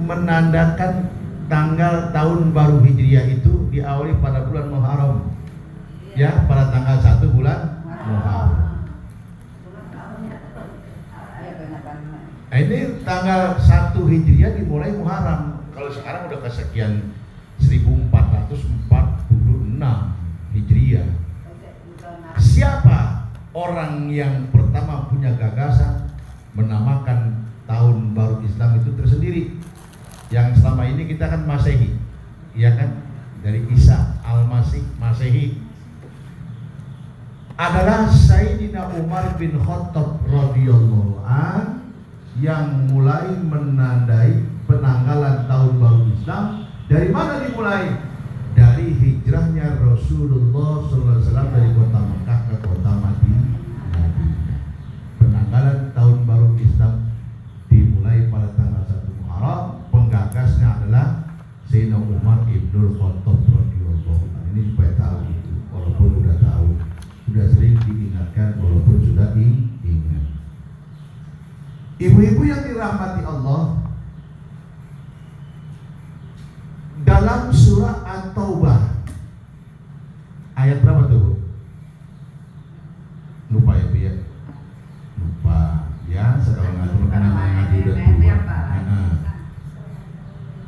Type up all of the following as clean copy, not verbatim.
menandakan tanggal tahun baru Hijriah itu diawali pada bulan Muharram. Ya, pada tanggal 1 bulan Muharram. Ini tanggal 1 Hijriah dimulai Muharram. Kalau sekarang udah kesekian 1446 Hijriah. Siapa orang yang pertama punya gagasan menamakan tahun baru Islam itu tersendiri? Yang selama ini kita kan Masehi, ya kan? Dari Isa Al-Masih, Masehi. Adalah Sayyidina Umar bin Khattab radhiyallahu an yang mulai menandai penanggalan tahun baru Islam. Dari mana dimulai? Dari hijrahnya Rasulullah SAW dari kota Mekah ke kota Madinah. Penanggalan tahun baru Islam dimulai pada tanggal 1 Muharram. Penggagasnya adalah Sayyidina Umar ibnul Khattab radhiyallahu anhu. Ini supaya tahu itu, walaupun sudah tahu, sudah sering diingatkan, walaupun sudah ingat. Ibu-ibu yang dirahmati Allah, dalam surah At-Taubah ayat berapa tuh, Bu? Lupa ya, Bu ya? Lupa ya, sekarang ngatur karena ngaji udah tua.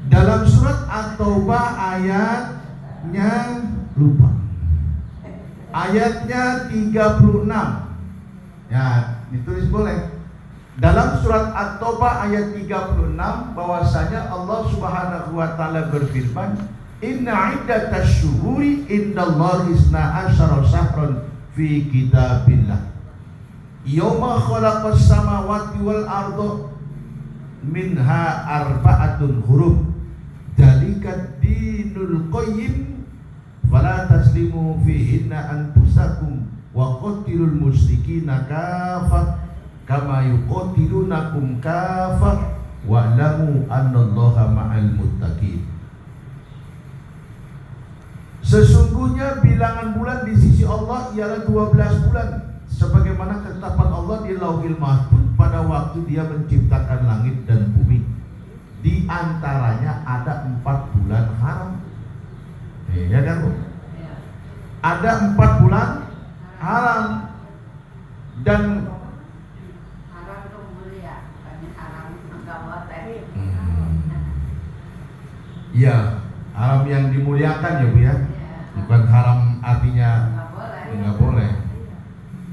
Dalam surat At-Taubah ayatnya lupa. Ayatnya 36. Ya, ditulis boleh. Dalam surat At-Taubah ayat 36 bahwasanya Allah Subhanahu wa taala berfirman, "Inna iddatash syuhuri indallahi 12 syahran fi kitabillah. Yauma khalaqas samawati wal arda minha arba'atun hurum. Dzalika dinul qayyim fala taslimu fihinna anfusakum wa qatilul musyrikina kafah kama yuqatilunakum kafah wa'lamu annallaha ma'al muttaqin." Sesungguhnya bilangan bulan di sisi Allah ialah 12 bulan, sebagaimana ketetapan Allah di Lauhil Mahfuz pada waktu Dia menciptakan langit dan bumi. Di antaranya ada 4 bulan haram. Ya kan, Bu? Ada 4 bulan haram. Dan ya, haram yang dimuliakan ya, Bu ya. Bukan haram artinya enggak boleh.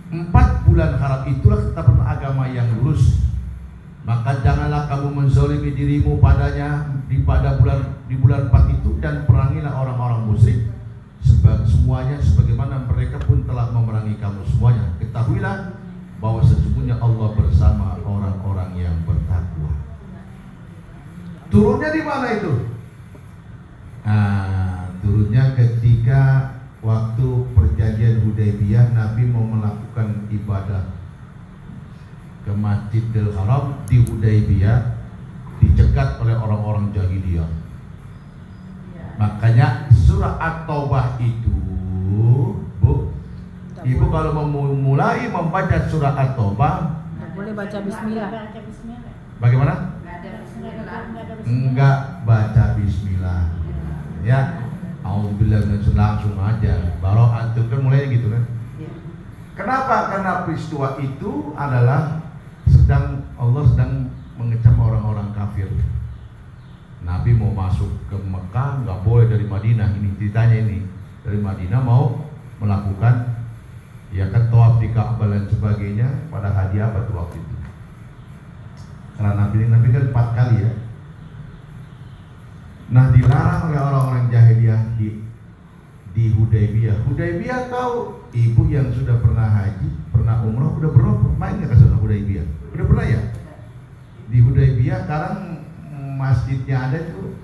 4 bulan haram itulah ketetapan agama yang lurus. Maka janganlah kamu menzalimi dirimu padanya di bulan 4 itu, dan perangilah orang-orang musyrik semuanya sebagaimana mereka pun telah memerangi kamu semuanya. Ketahuilah bahwa sesungguhnya Allah bersama orang-orang yang bertakwa. Turunnya di mana itu? Turunnya ketika waktu perjanjian Hudaybiyah, Nabi mau melakukan ibadah ke Masjidil Haram di Hudaybiyah, dicegat oleh orang-orang jahiliyah. Makanya surah At-Taubah itu, Bu, Ibu kalau mau mulai membaca surah At-Taubah, boleh baca bismillah. Bagaimana? Enggak baca bismillah. Ya, auzubillah langsung aja. Baru antum kan mulai gitu kan. Kenapa? Karena peristiwa itu adalah Allah sedang mengecam orang-orang kafir. Nabi mau masuk ke Mekah, nggak boleh dari Madinah. Ini ceritanya ini, dari Madinah mau melakukan ya kan tawaf di Ka'bah dan sebagainya. Pada hadiah apa tuh waktu itu? Karena Nabi kan 4 kali ya. Nah, dilarang oleh orang-orang jahiliyah di Hudaybiyah. Hudaybiyah tahu, ibu yang sudah pernah haji, pernah umroh, udah pernah main nggak ke sana Hudaybiyah? Udah pernah ya? Di Hudaybiyah sekarang masjidnya ada itu,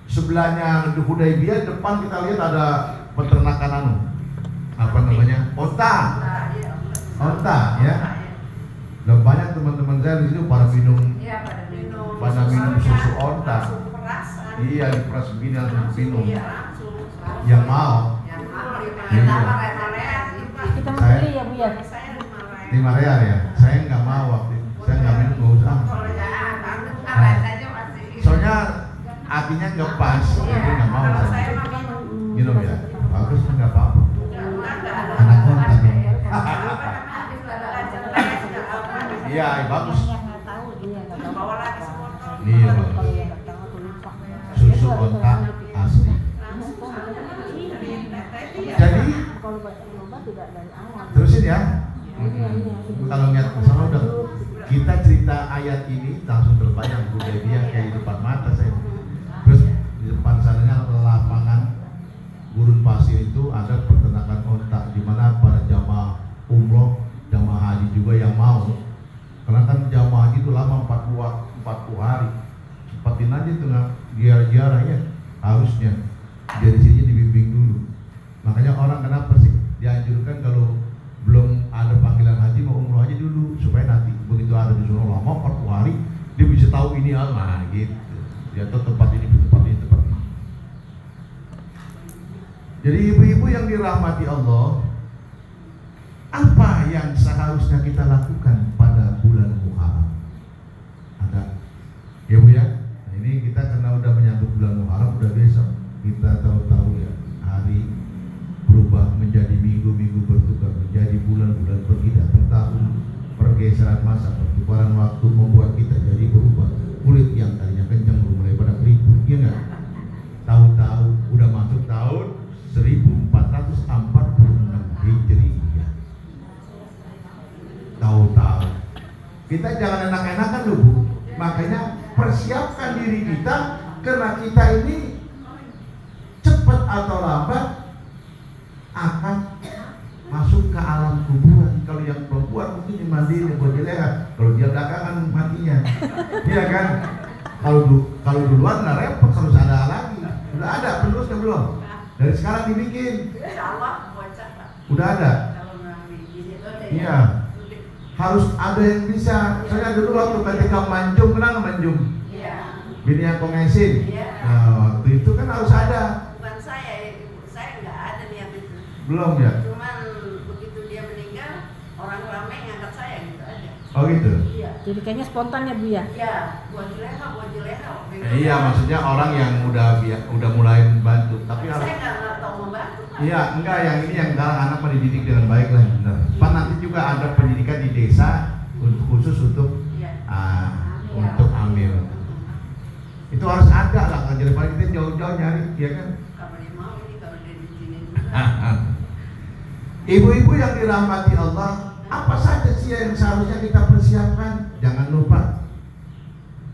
sebelahnya di Hudaybiyah depan kita lihat ada peternakan apa namanya? Onta ya. Dan banyak teman-teman saya di sini pada minum susu onta. Iya, diperas begini langsung minum. Yang mau. Kita mau beli ya, Bu ya. 5 real ya. Saya nggak mau waktu itu. Saya nggak minum, nggak usah. Soalnya hatinya nggak pas, jadi nggak mau Kalau saya. saya mah Minum ya, bagus nggak apa-apa. enggak ada. Anak kontak ya. Habis belajar les enggak apa. Iya, bagus. Yang nggak tahu dia nggak tahu. Bawa lagi sebotol. Iya, Kalau bagus. yang nggak tahu tuh lupa. Susu kontak asli. Jadi Kalau baca obat tidak dari awal. terusin ya. Kalau lihat sama udah kita cerita ayat ini langsung terbayang Bu Debbie kayak di depan mata saya. Terus di depan sananya lapangan gurun pasir itu ada peternakan onta di mana para jamaah umroh, jamaah haji juga yang mau. Karena kan jamaah haji itu lama 40 hari. Cepatin aja tengah ziarah ya harusnya. Jadi sini dibimbing dulu. Makanya orang kenapa sih dianjurkan kalau belum ada panggilan haji mau umroh aja dulu supaya nanti begitu ada disuruh lama 40 hari dia bisa tahu ini Allah gitu. Dia tahu tempat ini tempat ini tempat ini. Jadi ibu-ibu yang dirahmati Allah, apa yang seharusnya kita lakukan pada bulan Muharram? Ada, ya Bu ya. Nah, ini kita karena udah menyambut bulan Muharram, udah besok kita tahu-tahu ya hari berubah menjadi minggu-minggu bertukar menjadi bulan-bulan pergi datang tahun, pergeseran masa, pertukaran waktu membuat kita jadi berubah. Kulit yang tadinya kencang mulai pada keriput, ya nggak? Tahu-tahu udah masuk tahun 1446 Hijriah. Tahu-tahu kita jangan enak-enakan loh Bu. Makanya persiapkan diri kita karena kita ini cepat atau lambat akan masuk ke alam kuburan. Kalau yang perempuan mungkin dimandiin buat dilehat, kalau dia belakangan matinya, iya kan? Kalau duluan lah repot, harus ada lagi. Udah ada penerusnya belum? Dari sekarang dibikin. Insyaallah bocah Pak. Udah ada. Kalau memang bikin itu deh. Iya. Harus ada yang bisa. Saya dulu waktu ketika manjung, kenal manjung? Iya. Bini yang kongesin. Iya. Nah, waktu itu kan harus ada. Bukan saya, ibu saya nggak ada niat itu. Belum ya? Cuman begitu dia meninggal, orang ramai ngangkat saya gitu aja. Oh gitu. Iya. Jadi kayaknya spontan ya Bu ya. Iya, buat juleha. Iya, maksudnya orang yang udah mulai membantu. Tapi harus. Saya nggak tahu membantu. Pak. Iya, enggak, yang ini yang sekarang anak mendidik dengan baik lah, benar. Pak nanti juga ada pendidikan di desa khusus untuk Iya. untuk hamil. Itu harus ada lah, kan jadi paling kita jauh-jauh nyari, ya kan? Kalau dia mau ini kalau dia di sini. Ibu-ibu yang dirahmati Allah, apa saja sih yang seharusnya kita persiapkan? Jangan lupa,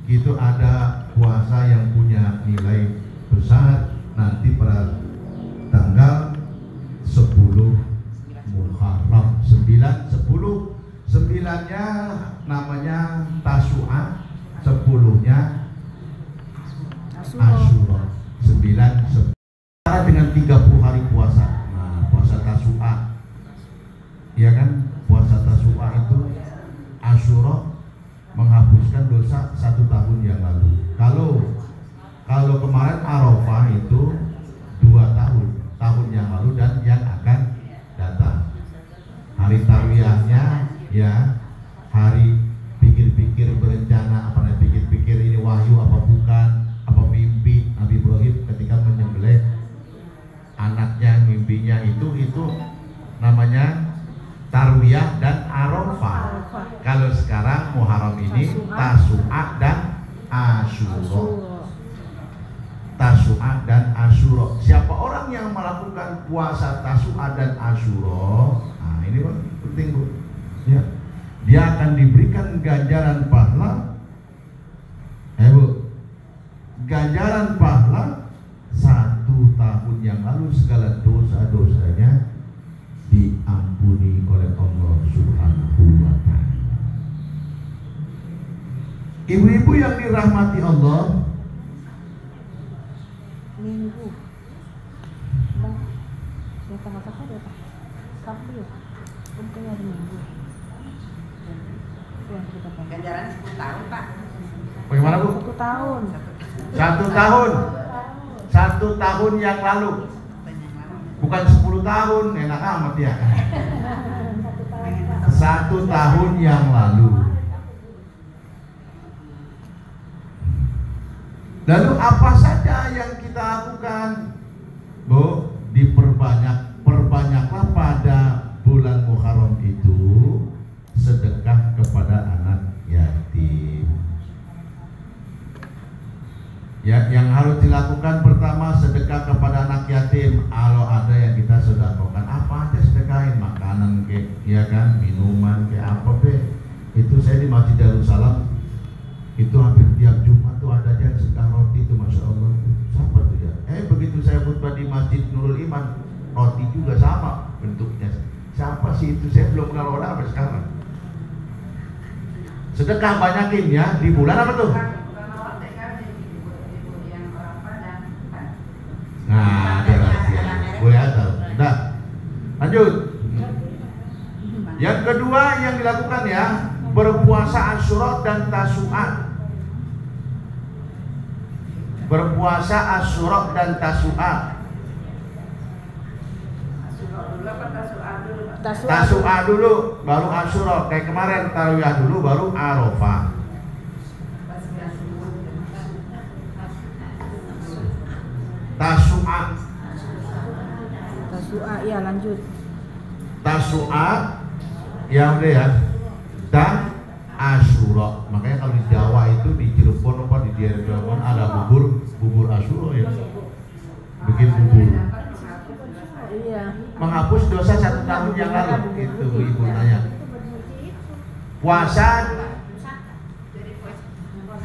gitu ada puasa yang punya nilai besar nanti pada tanggal 10 Muharram 9, 9-nya namanya Tasu'a, 10-nya Asyura. 9 dengan 30 hari puasa. Nah, puasa Tasu'a, ya kan? Puasa Tasu'a itu Asyura menghapuskan dosa 1 tahun yang lalu. Kalau kemarin Arafah itu 2 tahun yang lalu dan yang akan datang. Hari tarwiyahnya ya hari pikir-pikir berencana, apa namanya, pikir-pikir ini wahyu apa bukan, apa mimpi Nabi Ibrahim ketika menyembelih anaknya, mimpinya itu namanya tarwiyah dan Arafah. Kalau sekarang Muharram ini Tasu'a dan Asyura. Tasu'a dan Asyura. Siapa orang yang melakukan puasa Tasu'a dan Asyura, nah ini penting Bu. Ya. Dia akan diberikan ganjaran pahala. Bu. Ganjaran pahala 1 tahun yang lalu segala dosa-dosanya diampuni oleh Allah Subhanahu wa ta'ala. Ibu-ibu yang dirahmati Allah, Minggu. Bang, saya tanggal apa ya Pak? Sabtu ya? Bukannya hari Minggu. Itu yang kita pakai. Ganjaran 10 tahun Pak. bagaimana Bu? 1 tahun. 1 tahun. 1 tahun yang lalu. Bukan 10 tahun, enak amat ya. 1 tahun yang lalu. Lalu apa saja yang kita lakukan? Bu, perbanyaklah pada bulan Muharram itu sedekah kepada anak yatim. Ya, yang harus dilakukan pertama sedekah kepada anak yatim. Kalau ada yang kita sedekahkan, apa aja sedekahin, makanan kayak, ya kan, minuman kayak apa be. Itu saya di Masjid Darussalam itu hampir tiap Jumat tuh ada aja sedekah roti itu, masya Allah. Siapa tuh ya? Begitu saya khutbah di Masjid Nurul Iman, roti juga sama bentuknya. Siapa sih itu? Saya belum kenal orang sampai sekarang. Sedekah banyakin ya di bulan apa tuh? Nah, ada rahasia. Boleh ada. Udah. Lanjut. Yang kedua yang dilakukan ya, berpuasa Asyura dan Tasu'a. Berpuasa Asyura dan Tasu'a. Tasu'a dulu, baru Asyura. Kayak kemarin Tarawih dulu, baru Arafah. Tasu'a. Tasu'a, ya lanjut. Tasu'a, ya udah ya. Dan Asyura. Makanya kalau di Jawa itu di Cirebon apa di daerah Cirebon ada bubur Asyura ya. Bikin bubur. Iya. Menghapus dosa 1 tahun yang lalu. Itu ibu nanya. Puasa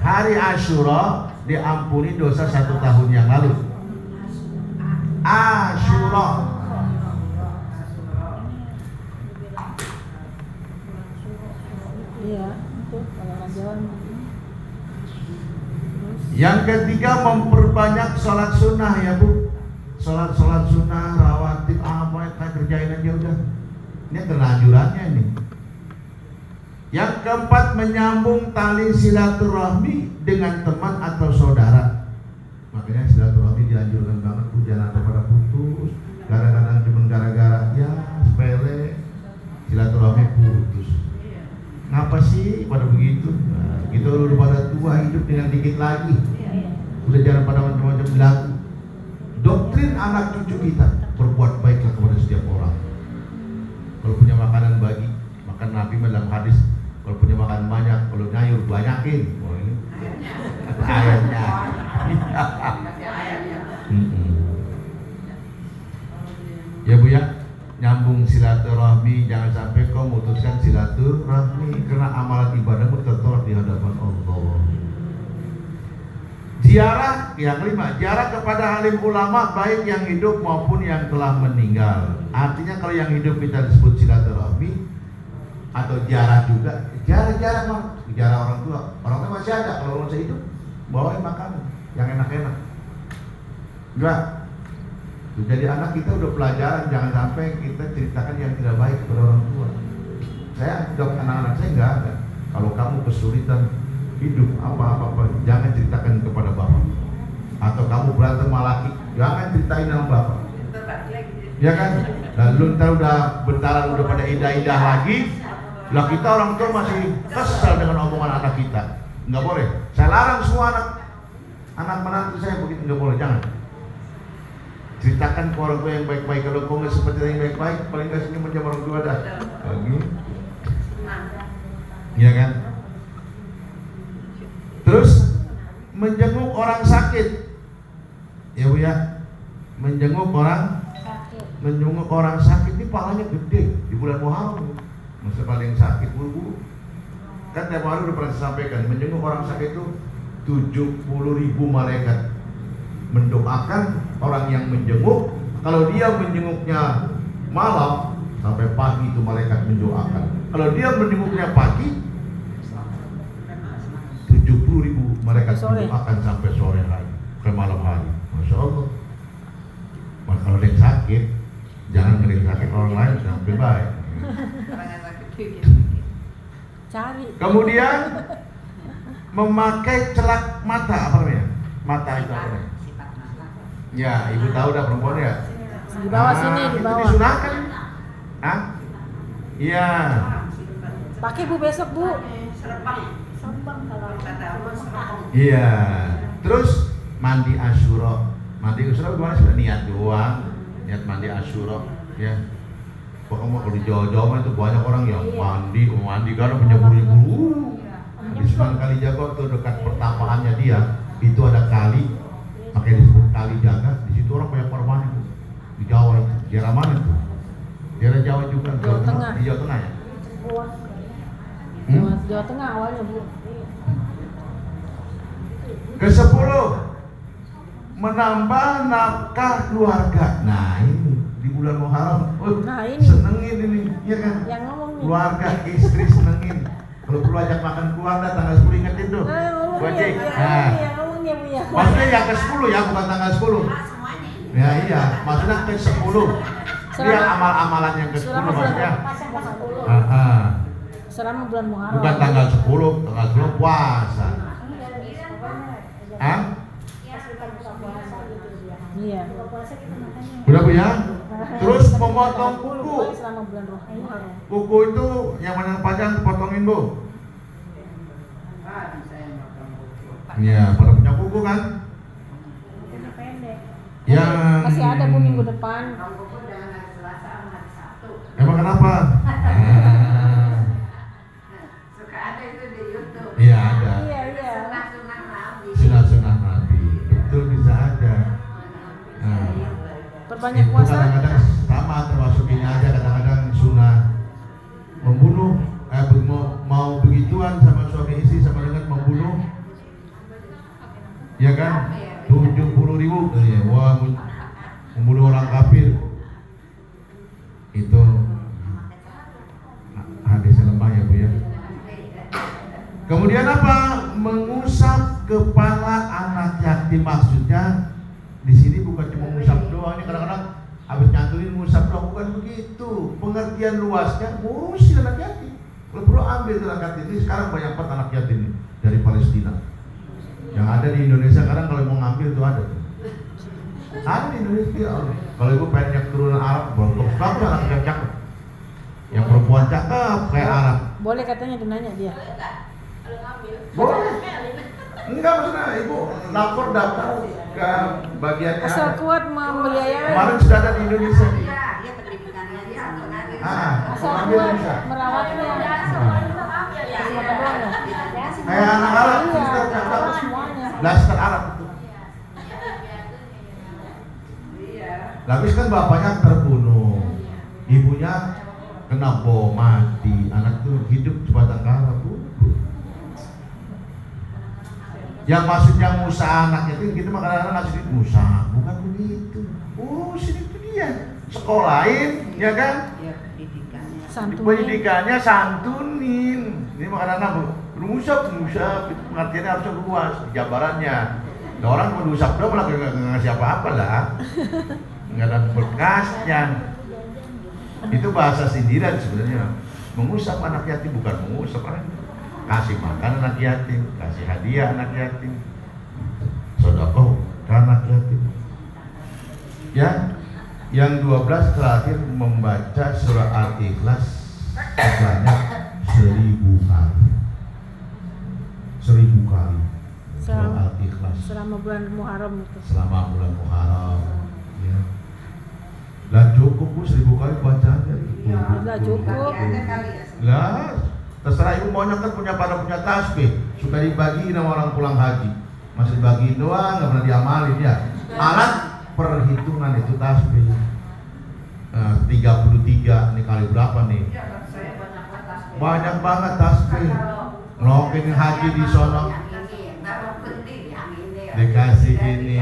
hari Asyura diampuni dosa 1 tahun yang lalu. Asyura. Iya, itu kalau orang Jawa. Yang ketiga memperbanyak sholat sunnah ya Bu. Sholat sunnah, rawatib, apa yang kerjain aja udah. Ini kelanjurannya ini. Yang keempat menyambung tali silaturahmi dengan teman atau saudara. Makanya silaturahmi dianjurkan banget Bu, jangan ada pada putus. Kadang-kadang cuma gara-gara ya sepele silaturahmi putus. Ngapa sih pada begitu? Nah, kita udah pada tua, hidup dengan dikit lagi. Udah jangan pada macam-macam lagu. Doktrin anak cucu kita, berbuat baiklah kepada setiap orang. Kalau punya makanan bagi, makan Nabi dalam hadis, kalau punya makan banyak, kalau nyayur banyakin. Oh, ini ayatnya. Ya Bu ya, nyambung silaturahmi, jangan sampai kau memutuskan silaturahmi karena amalan ibadahmu tertolak di hadapan Allah. Ziarah yang kelima, ziarah kepada alim ulama baik yang hidup maupun yang telah meninggal. Artinya kalau yang hidup kita disebut silaturahmi atau ziarah juga, ziarah mah, ziarah orang tua masih ada. Kalau orang masih hidup, bawain makanan yang enak-enak. Enggak. Jadi anak kita udah pelajaran, jangan sampai kita ceritakan yang tidak baik kepada orang tua. Saya dok anak-anak saya nggak ada. Kalau kamu kesulitan hidup apa-apa, jangan ceritakan kepada bapak. Atau kamu berantem sama laki, jangan ceritain sama bapak. Ya kan? Lalu ntar udah bentaran udah pada indah-indah lagi. Lah kita orang tua masih kesal dengan omongan anak kita. Nggak boleh. Saya larang semua anak menantu saya begitu, nggak boleh, jangan. Ceritakan ke orang tua yang baik-baik. Kalau kau nggak seperti yang baik-baik, paling nggak senyum aja orang tua dah. Lagi, ya kan? Terus menjenguk orang sakit, ya Bu ya, menjenguk orang sakit ini pahalanya gede di bulan Muharram. Masa paling sakit Bu, kan tiap hari udah pernah disampaikan, menjenguk orang sakit itu 70.000 malaikat mendoakan orang yang menjenguk. Kalau dia menjenguknya malam sampai pagi itu malaikat mendoakan. Kalau dia menjenguknya pagi 70.000 malaikat mendoakan sampai sore hari, ke malam hari. Masya Allah. Maka kalau dia sakit, jangan ngelihat sakit orang lain sampai baik. Cari. Kemudian memakai celak mata, apa namanya? Mata itu apa namanya? Ya, ibu tahu dah perempuan ya. Di bawah sini, di bawah. Itu disunahkan. Hah? Iya. Pakai Bu besok Bu. Serempang kalau kata Allah serempang. Iya. Terus mandi Asyura. Mandi Asyura gimana sih? Niat doang, niat mandi Asyura, ya. Pokoknya kalau di Jawa-Jawa itu banyak orang yang mandi karena penyebur-nyebur. Di Sunan Kalijaga tuh dekat pertapaannya dia, itu ada kali, makanya disebut Kali Jaga. Di situ orang banyak mandi tuh. Di Jawa itu, daerah mana itu? Daerah Jawa juga, Jawa Tengah. Di Jawa Tengah ya? Jawa Tengah awalnya, Bu. Ke-10, menambah nafkah keluarga. Nah ini di bulan Muharram, Nah, ini. senengin ini, ya kan? Yang ngomong nih. Keluarga, istri senengin. Kalau perlu ajak makan keluarga tanggal 10 ingetin tuh. Gojek. Nah, Yang ngomongnya, Bu ya. maksudnya yang ke-10 ya, bukan tanggal 10. Ya iya, maksudnya ke-10. Dia amal-amalan yang ke-10 maksudnya. Selama bulan Muharram. Bukan tanggal 10, tanggal 10 puasa. Iya. Udah Bu ya? Terus memotong kuku. Selama bulan Muharram. Kuku itu yang mana yang panjang potongin Bu. Iya, pada punya kuku kan? Yang Masih ada Bu minggu depan. Emang kenapa? Suka ada itu di YouTube. Iya ada. Iya. Sunah-sunah Nabi. Sunah-sunah Nabi. Betul bisa ada. Nah, Perbanyak itu puasa. kadang-kadang sama termasuk ini aja, kadang-kadang sunah membunuh mau begituan sama suami istri sama dengan membunuh, ya kan? 70.000 ya, wah membunuh orang kafir itu hadis lemah ya Bu ya. Kemudian apa? Mengusap kepala anak yatim. Maksudnya di sini bukan cuma ngusap doang, ini kadang-kadang habis nyantuin ngusap doang, bukan begitu. Pengertian luasnya ngurusin anak yatim. Kalau perlu ambil anak yatim ini, sekarang banyak banget anak yatim nih, dari Palestina. Yang ada di Indonesia sekarang kalau mau ngambil tuh ada. Ada di Indonesia. Kalau ibu pengen yang keturunan Arab, bagus anak yang cakep. Yang perempuan cakep kayak Arab. Boleh katanya dinanya dia. Boleh. Enggak, maksudnya ibu lapor daftar ke bagiannya. Asal kuat membiayai. Kemarin sudah ada di Indonesia nih. Iya, dia pendidikannya dia sebenarnya. Asal ambil kuat bisa. merawatnya. Kayak anak Arab, Iya, Ustaz, tahu semuanya. Blaster Arab itu. Habis kan bapaknya terbunuh, ibunya kena bom mati, anak itu hidup sebatang kara. Yang maksudnya Musa anak itu kita kadang-kadang ngasih Musa, bukan begitu. Sini itu dia sekolahin, ya kan? Pendidikannya santunin. Ini kadang-kadang Musa itu pengertiannya harusnya luas, jabarannya. Nah, orang mau diusap doang malah nggak ngasih apa-apa lah, nggak ada berkasnya. Itu bahasa sindiran sebenarnya. Mengusap anak yatim bukan mengusap anak. Kasih makan anak yatim, kasih hadiah anak yatim, sedekah ke anak yatim. Ya, yang 12 terakhir membaca surah Al-Ikhlas sebanyak 1000 kali. 1000 kali. Surah Al-Ikhlas. Selama bulan Muharram itu. Selama bulan Muharram. Ya. Lah cukup Bu 1000 kali bacaannya. Lah cukup. Lah terserah ibu maunya kan pada punya tasbih, suka dibagi sama orang pulang haji, masih bagiin doang, nggak pernah diamalin ya. Alat perhitungan itu tasbih. 33 ini kali berapa nih? Banyak banget tasbih. Ngelokin haji di sono dikasih ini,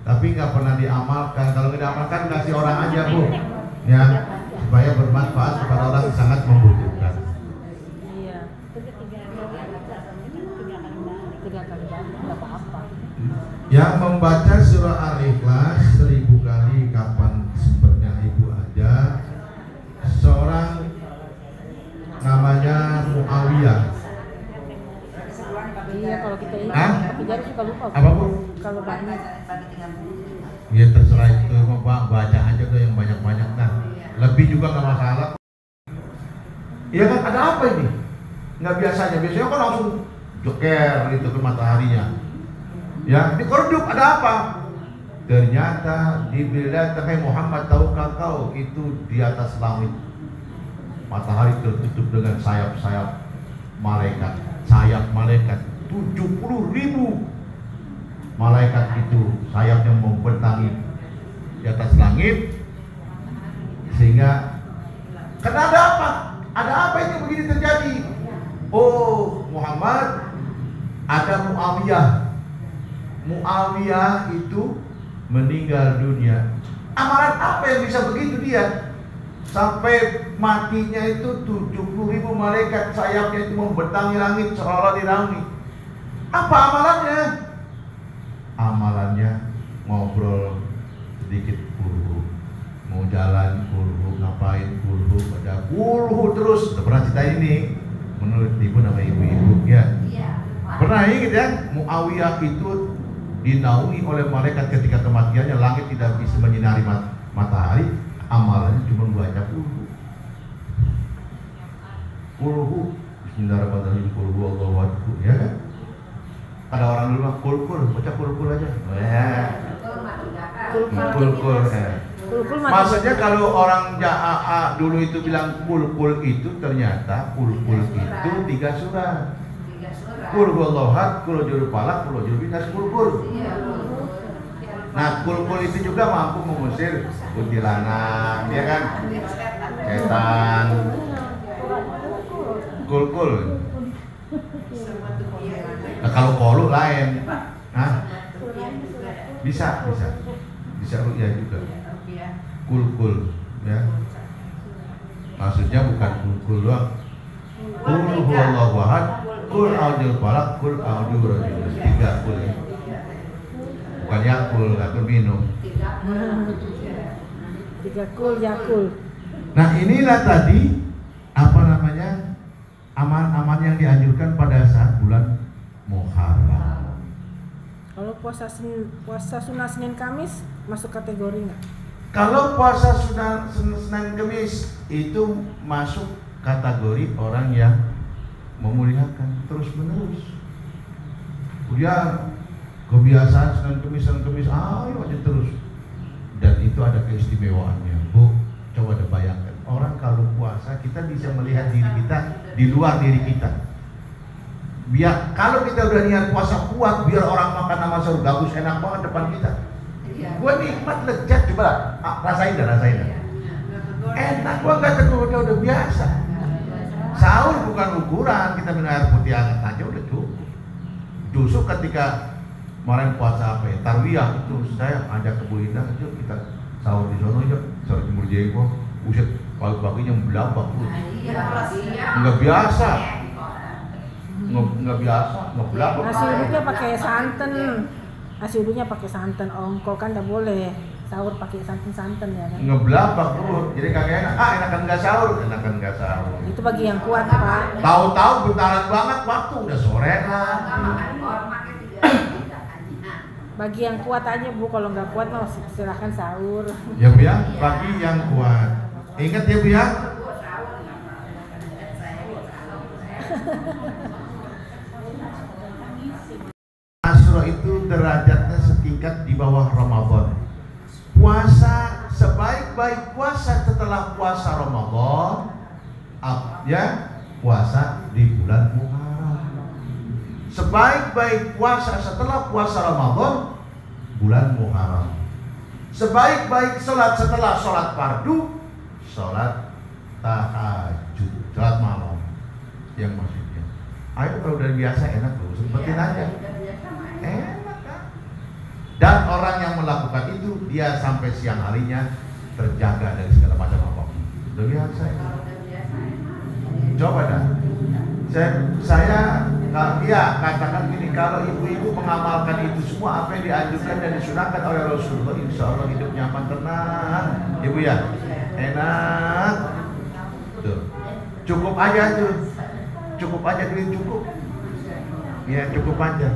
tapi nggak pernah diamalkan. Kalau nggak diamalkan kasih orang aja Bu, ya supaya bermanfaat kepada orang yang sangat membutuhkan. Yang membaca surah Al-Ikhlas 1000 kali kapan sempatnya ibu aja. Seorang namanya Muawiyah. Iya, kalau kita ingat, tapi jadi suka lupa. Apa Bu? Kalau banyak. Ya terserah itu, baca aja tuh yang banyak-banyak nah. Lebih juga nggak masalah. Iya kan, ada apa ini? Nggak biasanya kan langsung jeker itu ke mataharinya. Ya, di Kordub ada apa? Ternyata dibilang, "Hai Muhammad, tahukah kau itu di atas langit matahari tertutup dengan sayap-sayap malaikat, sayap malaikat 70.000 malaikat itu sayapnya membentangi di atas langit, sehingga karena ada apa? Ada apa itu begini terjadi? Oh Muhammad, ada Muawiyah itu meninggal dunia. Amalan apa yang bisa begitu dia? Sampai matinya itu 70.000 malaikat sayapnya itu membentangi langit seolah di langit. Apa amalannya? Amalannya ngobrol sedikit kulhu, mau jalan kulhu, ngapain kulhu, ada kulhu terus. Udah pernah cerita ini menurut ibu nama ibu-ibu ya? Pernah ingat ya? Muawiyah itu dinaungi oleh malaikat ketika kematiannya, langit tidak bisa menyinari matahari. Amalannya cuma baca kulhu, Bismillahirrahmanirrahim, kulhu Allahu akbar, ya kan? Ada orang dulu mah kul, baca kul aja. Kul. Maksudnya kalau orang dulu itu bilang kul itu ternyata kul itu 3 surat. Kul Allahu ahad, kul jurul falaq, kul jurul nas, kul. Nah, kul itu juga mampu mengusir kuntilanak, ya kan? Setan. Kul. Nah, kalau kolu lain, bisa ru'yah juga. Kul, ya. Maksudnya bukan kul doang. Kul huwallahu ahad, kul a'udzu falaq, kul a'udzu birabbil 3 kul. Bukan yakul, atau minum. 3 kul, yakul. Nah, inilah tadi apa namanya? Aman-aman yang dianjurkan pada saat bulan Muharram. Kalau puasa sunnah Senin Kamis masuk kategori nggak? Kalau puasa Senin Kamis itu masuk kategori orang yang memuliakan terus menerus. Dia kebiasaan Senin Kamis, ayo aja terus. Dan itu ada keistimewaannya, Bu. Coba deh bayangkan, orang kalau puasa kita bisa melihat diri kita di luar diri kita. Biar kalau kita udah niat puasa kuat, biar orang makan sama sahur bagus, enak banget depan kita. Gua nikmat, lezat, coba rasain dah. Enak, gua nggak tergoda, udah biasa. Sahur bukan ukuran, kita minum air putih hangat aja udah cukup. Justru ketika kemarin puasa apa ya, Tarwiyah itu saya ajak ke Bu Indah, yuk kita sahur di sono yuk, sahur Timur Jenggo. Buset, pagi-paginya belabak tuh. Nggak biasa. Nggak biasa, nggak belabak. Nasi uduknya pakai santan. Nasi uduknya pakai santan, ongkol kan nggak boleh. Sahur pakai santan ya kan. Ngebelabak tuh, jadi kagak enak. Enakan nggak sahur. Itu bagi yang kuat, Pak. Tahu-tahu bentaran banget waktu udah sore lah. Bagi yang kuat aja, Bu. Kalau nggak kuat mau silahkan sahur. Ya Bu ya, bagi yang kuat. Ingat ya Bu ya. Asyura itu derajatnya setingkat di bawah Ramadan. Puasa sebaik-baik puasa setelah puasa Ramadan, ya puasa di bulan Muharram. Sebaik-baik puasa setelah puasa Ramadan, bulan Muharram. Sebaik-baik sholat setelah sholat fardu, sholat tahajud, sholat malam. Yang maksudnya, ayo kalau udah biasa enak loh, sempetin aja. Enak kan? Dan orang yang melakukan itu, dia sampai siang harinya terjaga dari segala macam apapun. Udah biasa ya. Coba dah. Saya katakan gini, kalau ibu-ibu mengamalkan itu semua apa yang dianjurkan dan disunahkan oleh Rasulullah, insya Allah hidup nyaman, tenang, ibu ya, enak. Tuh, cukup aja tuh, cukup aja duit cukup, ya cukup aja.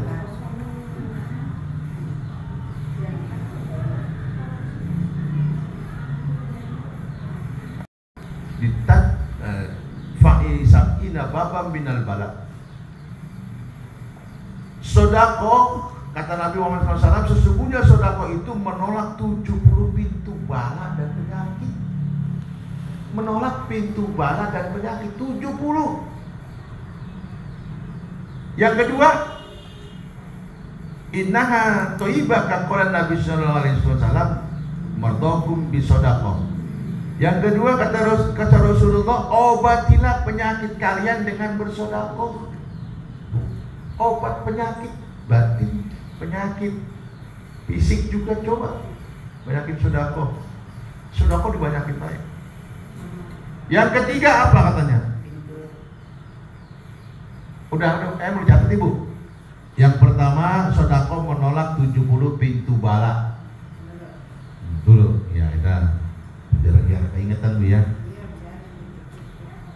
Ditat fa'isabina babam minal balak. Sodako kata Nabi Muhammad SAW, sesungguhnya sedekah itu menolak 70 pintu bala dan penyakit. Menolak pintu bala dan penyakit 70. Yang kedua, innaha thayyibah kaqala Nabi sallallahu alaihi wasallam mardakum bisedekah. Yang kedua kata Rasulullah, obatilah penyakit kalian dengan bersedekah. Obat penyakit batin, penyakit fisik juga coba. Penyakit sedekah. Sedekah dibanyakin baik. Yang ketiga apa katanya? Udah, mau catat ibu. Yang pertama, sedekah menolak 70 pintu bala. Dulu, ya kita biar keingatan Bu ya.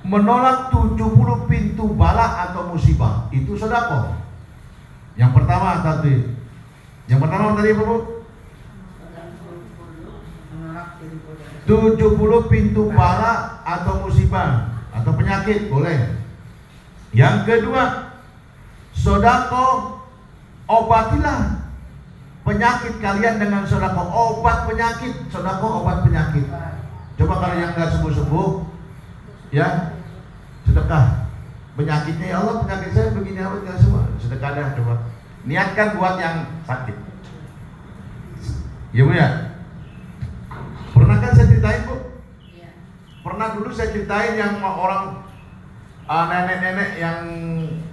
Menolak 70 pintu bala atau musibah, itu sedekah. Yang pertama tadi. Yang pertama tadi apa Bu? 70 pintu bala atau musibah atau penyakit boleh. Yang kedua, sedekah obatilah penyakit kalian dengan sedekah. Obat penyakit, sedekah obat penyakit. Coba kalau yang nggak sembuh-sembuh, ya sedekah penyakitnya. Ya Allah, penyakit saya begini apa nggak semua, sedekah dah coba. Niatkan buat yang sakit. Ya Bu ya. Pernah kan saya ceritain Bu? Iya. Pernah dulu saya ceritain yang orang nenek-nenek yang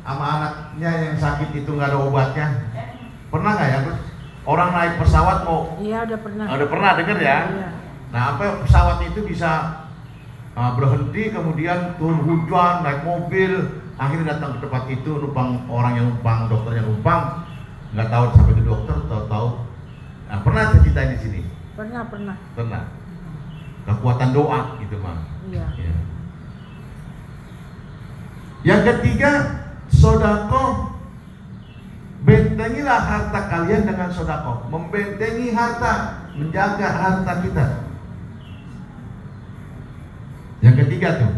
sama anaknya yang sakit itu nggak ada obatnya. Pernah nggak ya? Orang naik pesawat mau? Iya udah pernah. Udah pernah dengar ya? Iya. Nah apa pesawat itu bisa berhenti, kemudian turun hujan, naik mobil, akhirnya datang ke tempat itu, numpang orang yang numpang, dokter yang numpang, nggak tahu sampai ke dokter, tahu. Nah, pernah saya ceritain di sini? Pernah. Kekuatan doa gitu mah. Iya. Ya. Yang ketiga, sedekah. Bentengilah harta kalian dengan sedekah. Membentengi harta, menjaga harta kita. Yang ketiga tuh.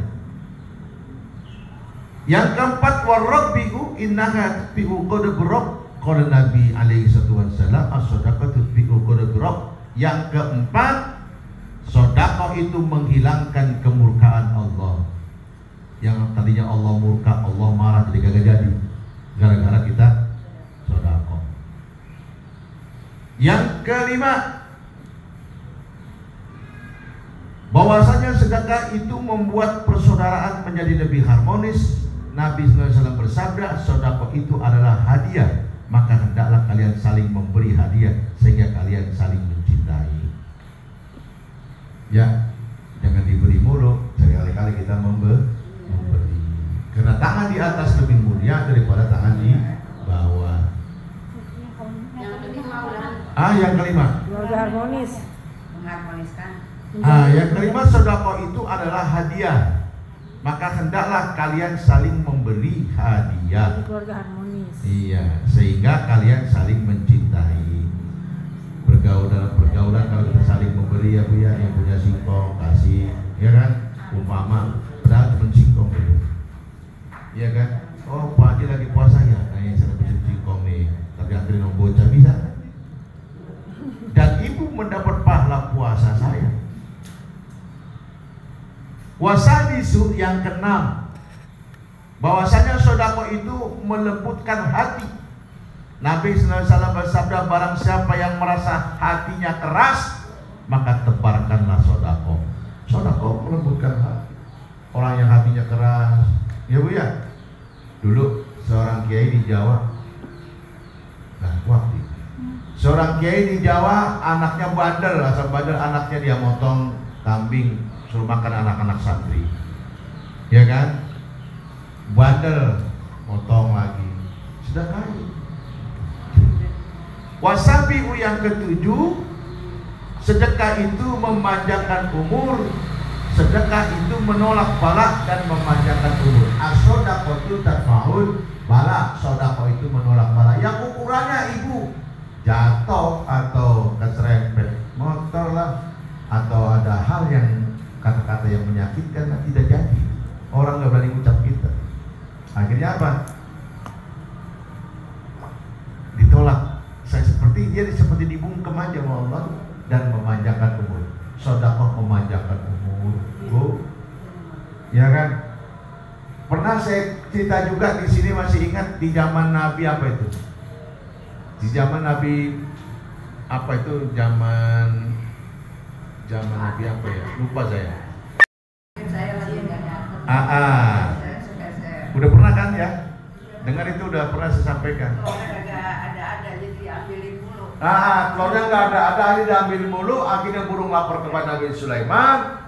Yang keempat, warabbihu innaka tubi'u qadbrab. Qala Nabi alaihi wasallam as-sadaqatu tubi'u qadbrab. Yang keempat, sedekah itu menghilangkan kemurkaan Allah. Yang tadinya Allah murka, Allah marah, jadi kagak jadi gara-gara kita sedekah. Yang kelima, bahwasanya sedekah itu membuat persaudaraan menjadi lebih harmonis. Nabi SAW bersabda, sedekah itu adalah hadiah, maka hendaklah kalian saling memberi hadiah sehingga kalian saling mencintai. Ya, jangan diberi mulu, sekali-kali kita memberi. Karena tangan di atas lebih mulia daripada tangan di bawah. Yang kelima. Keluarga harmonis. Mengharmoniskan. Yang kelima, sedekah itu adalah hadiah. Maka hendaklah kalian saling memberi hadiah. Keluarga harmonis. Iya, sehingga kalian saling mencintai. Dalam pergaulan kalau kita saling memberi ya Bu ya, yang punya singkong kasih, ya kan? Umpama padahal cuma singkong itu. Iya kan? Oh, Pak Haji lagi puasa ya. Nah, yang saya bisa singkong nih, tapi anterin om bocah bisa. Dan ibu mendapat pahala puasa saya. Wasadisu yang keenam, bahwasanya sedekah itu melembutkan hati. Nabi SAW bersabda, barang siapa yang merasa hatinya keras, maka tebarkanlah sedekah. Sedekah melembutkan hati. Orang yang hatinya keras, ya Bu ya. Dulu seorang kiai di Jawa, seorang kiai di Jawa, anaknya bandel, asal bandel anaknya dia motong kambing, suruh makan anak-anak santri, ya kan? Bandel, motong lagi, sudah kaya. Wasabi'u yang ketujuh, sedekah itu memanjangkan umur. Sedekah itu menolak bala dan memanjangkan umur. As-shadaqatu tadfa'ul bala. Sedekah itu menolak bala. Yang ukurannya ibu jatuh atau keserempet motor lah, atau ada hal yang kata-kata yang menyakitkan, tidak jadi. Orang nggak berani ucap kita. Akhirnya apa? Ditolak dia seperti dibungkem aja sama Allah dan memanjangkan umur. Sedekah memanjangkan umur, Bu. Ya kan? Pernah saya cerita juga di sini, masih ingat di zaman Nabi apa itu? Di zaman Nabi apa itu? Zaman Nabi apa ya? Lupa saya. Saya lagi nggak Udah pernah kan ya? Dengar itu udah pernah saya sampaikan. Telurnya kagak ada jadi diambilin mulu. Telurnya nggak ada, akhirnya diambil mulu. Akhirnya burung lapor kepada Nabi Sulaiman.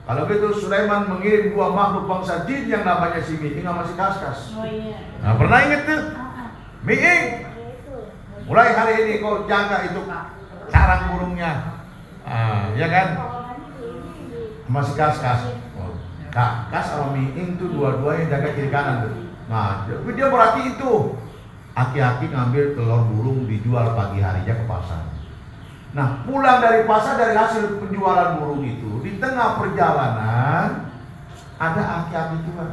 Kalau gitu Sulaiman mengirim 2 makhluk bangsa jin yang namanya si Mi'ing sama si Kaskas. Oh iya. Nah, pernah inget tuh? Mi'ing, mulai hari ini kau jaga itu sarang burungnya. Ya kan? Masih Kaskas. Kaskas sama Mi'ing tuh dua-duanya jaga kiri kanan tuh. Nah, dia berarti itu aki-aki ngambil telur burung dijual pagi harinya ke pasar. Nah, pulang dari pasar dari hasil penjualan burung itu, di tengah perjalanan ada aki-aki Tuhan.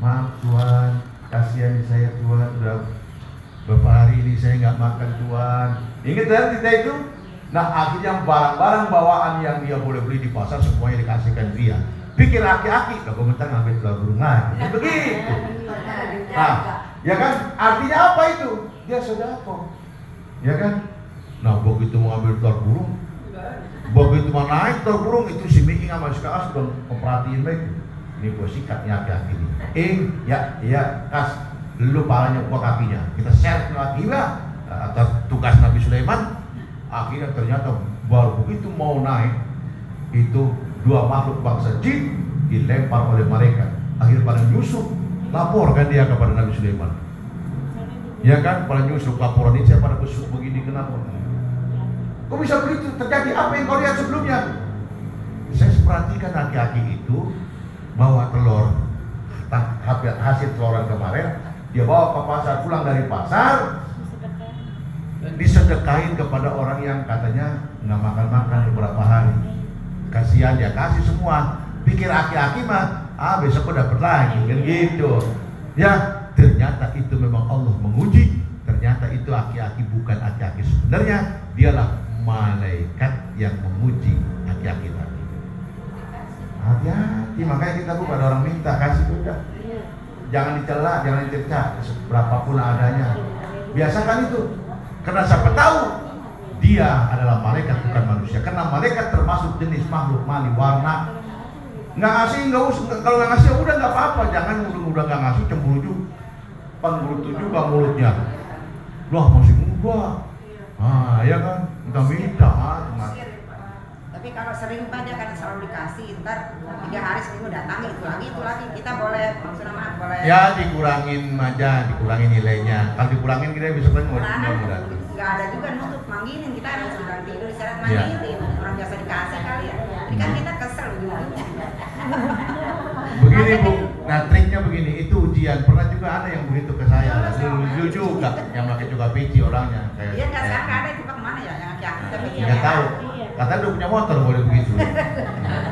Maaf Tuhan, kasihan saya Tuhan, udah beberapa hari ini saya nggak makan Tuhan. Ingat kan kita itu? Nah, akhirnya barang-barang bawaan yang dia boleh beli di pasar semuanya dikasihkan dia. Pikir aki-aki, gak komentar ngambil telur burung lagi. Begitu. Nah, ya kan? Artinya apa itu? Dia sedekah. Ya kan? Nah, begitu mau ambil telur burung, begitu mau naik telur burung itu si Mi'ing sama si Kaskas sudah memperhatiin baik. Ini gue sikat ya aki-aki ini. Ya, Kas, lu palanya gua kakinya. Kita share ke laki lah atas tugas Nabi Sulaiman. Akhirnya ternyata baru begitu mau naik itu 2 makhluk bangsa jin dilempar oleh mereka. Akhirnya pada nyusup, laporkan dia kepada Nabi Sulaiman. Ya kan, pada nyusup laporan ini saya pada besuk begini, kenapa? Kok bisa begitu? Terjadi apa yang kau lihat sebelumnya? Saya perhatikan aki-aki itu bawa telur, hasil teloran kemarin, dia bawa ke pasar, pulang dari pasar, disedekahin kepada orang yang katanya nggak makan-makan beberapa hari. Kasihan dia kasih semua. Pikir aki-aki mah, besok dapat lagi, kan gitu. Ya, ternyata itu memang Allah menguji. Ternyata itu aki-aki bukan aki-aki sebenarnya, dialah malaikat yang menguji aki-aki tadi. Hati-hati, makanya kita bukan orang minta, kasih udah. Jangan dicela, jangan dicerca, berapapun adanya. Biasakan itu. Karena siapa tahu dia adalah malaikat bukan manusia. Karena malaikat termasuk jenis makhluk mali warna. Nggak ngasih, nggak usah. Kalau nggak ngasih udah nggak apa-apa. Jangan udah nggak ngasih cemburu juga. Penggerutu juga mulutnya. Loh masih muda. Ya kan, minta. Tapi kalau sering Pak, dia kan selalu dikasih, ntar 3 hari seminggu datang itu lagi. Kita boleh, maksudnya maaf, boleh. Ya dikurangin aja, dikurangin nilainya. Kalau dikurangin kita bisa kan mudah-mudahan. Nggak ada juga nutup manggilin, kita harus sedang tidur diseret manggilin. Orang biasa dikasih kali ya. Ini kan kita kesel ujung-ujungnya. Begini Bu, nah triknya begini, itu ujian. Pernah juga ada yang begitu ke saya. Dulu juga yang pakai juga pici orangnya. Iya nggak sekarang ada itu Pak, kemana ya yang aki-aki? Nggak tahu. Katanya udah punya motor boleh begitu.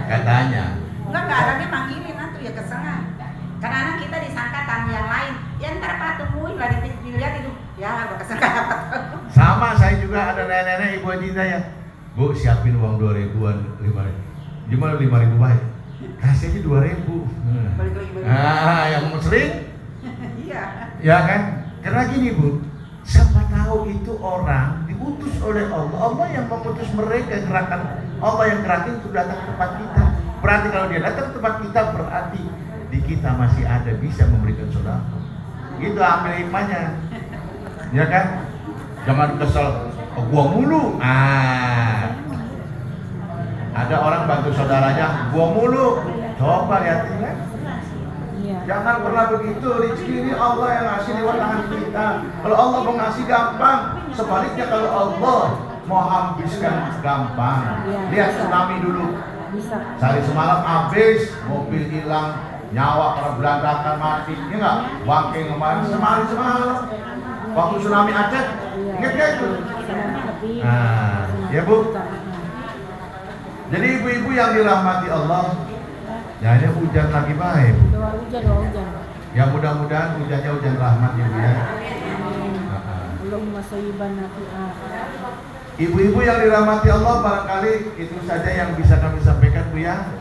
Katanya. Enggak ada, dia manggilin nanti ya kesengan. Karena anak kita disangka tamu yang lain. Ya ntar Pak tungguin lah dilihat itu. Ya udah kesengan apa tuh. Sama saya juga ada nenek-nenek ibu Adinda ya. Bu siapin uang 2.000-an, 5.000. Gimana 5.000 baik? Kasih aja 2.000. Yang sering? Iya. Ya kan? Karena gini Bu, siapa tahu itu orang diutus oleh Allah. Allah yang mengutus mereka, gerakan Allah yang gerakin untuk datang ke tempat kita. Berarti kalau dia datang ke tempat kita, berarti di kita masih ada bisa memberikan sedekah. Gitu ambil hikmahnya. Ya kan? Jangan kesel, gua mulu. Ada orang bantu saudaranya, gua mulu. Coba lihatin kan? Jangan pernah begitu, rezeki ini Allah yang ngasih lewat tangan kita. Kalau Allah mau ngasih gampang, sebaliknya kalau Allah mau habiskan gampang. Lihat tsunami dulu. Sehari semalam habis, mobil hilang, nyawa para berantakan mati. Ini enggak? Wangking kemarin semalam. Waktu tsunami Aceh, ingat gak itu? Ya Bu. Jadi ibu-ibu yang dirahmati Allah, ya ini hujan lagi baik. Hujan. Ya mudah-mudahan hujannya hujan rahmat ya Bu ya. Allahumma sayyiban nafi'ah. Ibu-ibu yang dirahmati Allah, barangkali itu saja yang bisa kami sampaikan, Bu ya.